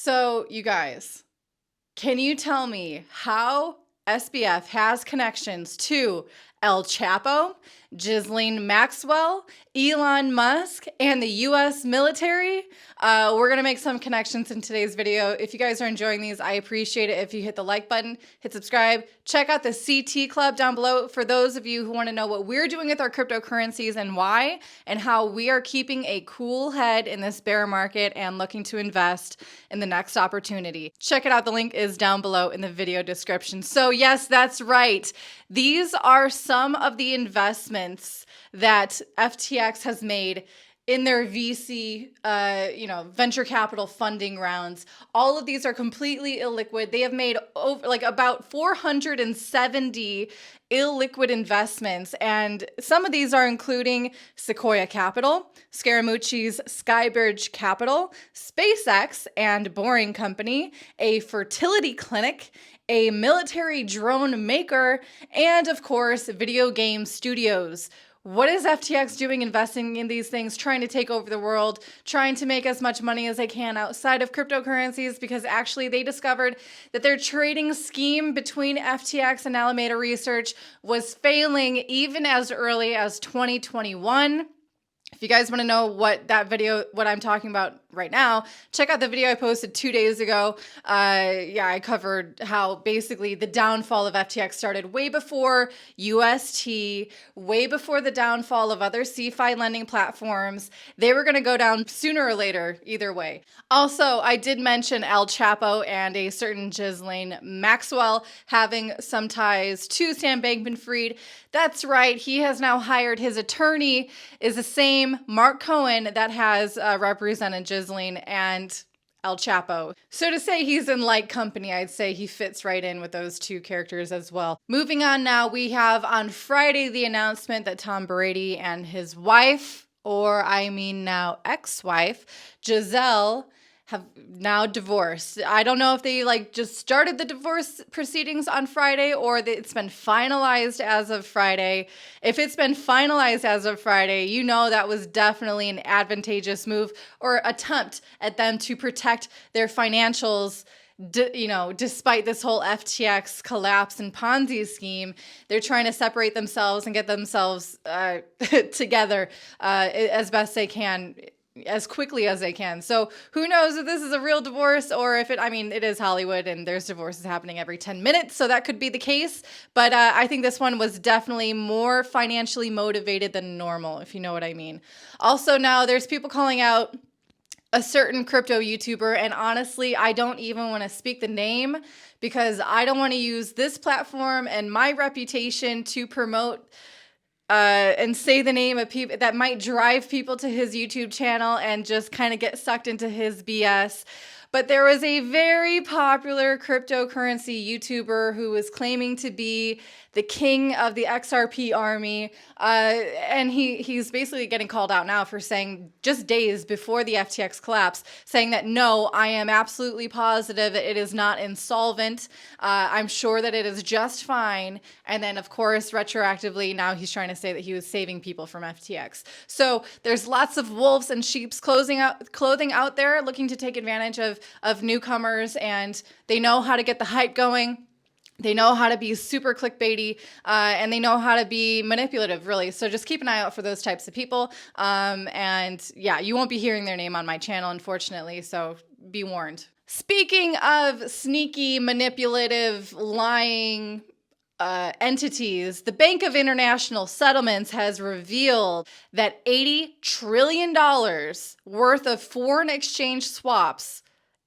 So, you guys, can you tell me how SBF has connections to El Chapo, Ghislaine Maxwell, Elon Musk, and the US military? We're going to make some connections in today's video. If you guys are enjoying these, I appreciate it if you hit the like button, hit subscribe, check out the CT Club down below for those of you who want to know what we're doing with our cryptocurrencies and why, and how we are keeping a cool head in this bear market and looking to invest in the next opportunity. Check it out. The link is down below in the video description. So yes, that's right. These are some of the investments that FTX has made in their VC, venture capital funding rounds. All of these are completely illiquid. They have made about 470 illiquid investments, and some of these are including Sequoia Capital, Scaramucci's Skybridge Capital, SpaceX and Boring Company, a fertility clinic, a military drone maker, and of course, video game studios. What is FTX doing investing in these things, trying to take over the world, trying to make as much money as they can outside of cryptocurrencies? Because actually they discovered that their trading scheme between FTX and Alameda Research was failing even as early as 2021. If you guys want to know what I'm talking about right now, check out the video I posted 2 days ago. I covered how basically the downfall of FTX started way before UST, way before the downfall of other CeFi lending platforms. They were going to go down sooner or later, either way. Also, I did mention El Chapo and a certain Ghislaine Maxwell having some ties to Sam Bankman-Fried. That's right. He has now hired his attorney, is the same Mark Cohen that has represented Ghislaine and El Chapo. So to say he's in like company, I'd say he fits right in with those two characters as well. Moving on now, we have on Friday the announcement that Tom Brady and his wife, or I mean now ex-wife, Gisele, have now divorced. I don't know if they just started the divorce proceedings on Friday or that it's been finalized as of Friday. If it's been finalized as of Friday, you know that was definitely an advantageous move or attempt at them to protect their financials. Despite this whole FTX collapse and Ponzi scheme, they're trying to separate themselves and get themselves together as best they can, as quickly as they can. So who knows if this is a real divorce or if it is Hollywood and there's divorces happening every 10 minutes. So that could be the case. But I think this one was definitely more financially motivated than normal, if you know what I mean. Also, now there's people calling out a certain crypto YouTuber, and honestly, I don't even want to speak the name because I don't want to use this platform and my reputation to promote and say the name of people that might drive people to his YouTube channel and just kind of get sucked into his BS. But there was a very popular cryptocurrency YouTuber who was claiming to be the king of the XRP army. And he's basically getting called out now for saying, just days before the FTX collapse, saying that, no, I am absolutely positive it is not insolvent. I'm sure that it is just fine. And then, of course, retroactively, now he's trying to say that he was saving people from FTX. So there's lots of wolves and sheep's clothing out there looking to take advantage of newcomers, and they know how to get the hype going. They know how to be super clickbaity, and they know how to be manipulative, really. So just keep an eye out for those types of people. And yeah, you won't be hearing their name on my channel, unfortunately, so be warned. Speaking of sneaky, manipulative, lying entities, the Bank of International Settlements has revealed that $80 trillion worth of foreign exchange swaps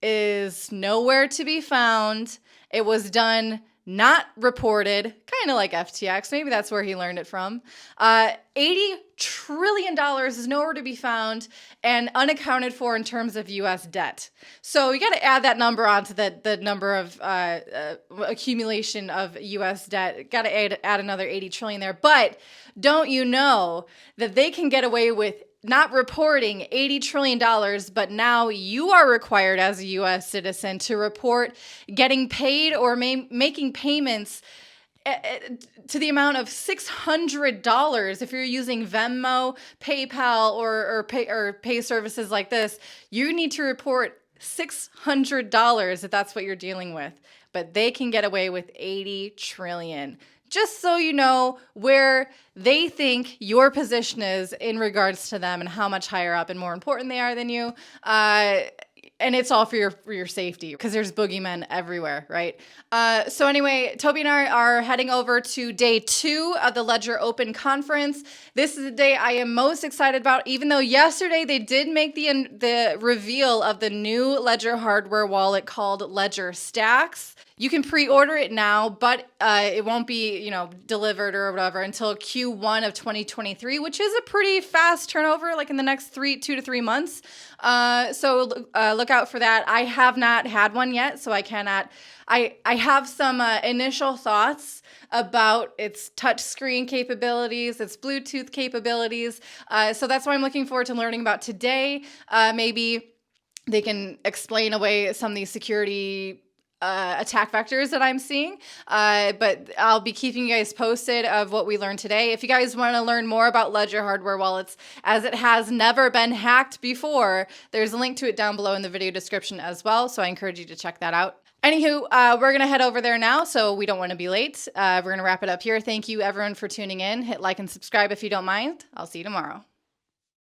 is nowhere to be found. It was done, not reported, kind of like FTX. Maybe that's where he learned it from. $80 trillion is nowhere to be found and unaccounted for in terms of U.S. debt. So you got to add that number onto the number of accumulation of U.S. debt. Got to add another 80 trillion there. But don't you know that they can get away with not reporting $80 trillion, but now you are required as a U.S. citizen to report getting paid or making payments to the amount of $600 if you're using Venmo, PayPal, or pay services like this. You need to report $600 if that's what you're dealing with. But they can get away with 80 trillion. Just so you know where they think your position is in regards to them and how much higher up and more important they are than you. And it's all for your safety because there's boogeymen everywhere, right? So anyway, Toby and I are heading over to day 2 of the Ledger Open Conference. This is the day I am most excited about, even though yesterday they did make the reveal of the new Ledger hardware wallet called Ledger Stacks. You can pre-order it now, but it won't be, delivered or whatever until Q1 of 2023, which is a pretty fast turnover, like in the next 2 to 3 months. So look out for that. I have not had one yet, so I cannot. I have some initial thoughts about its touchscreen capabilities, its Bluetooth capabilities. So that's what I'm looking forward to learning about today. Maybe they can explain away some of these security attack vectors that I'm seeing. But I'll be keeping you guys posted of what we learned today. If you guys want to learn more about Ledger hardware wallets, as it has never been hacked before, there's a link to it down below in the video description as well. So I encourage you to check that out. Anywho, we're going to head over there now, so we don't want to be late. We're going to wrap it up here. Thank you, everyone, for tuning in. Hit like and subscribe if you don't mind. I'll see you tomorrow.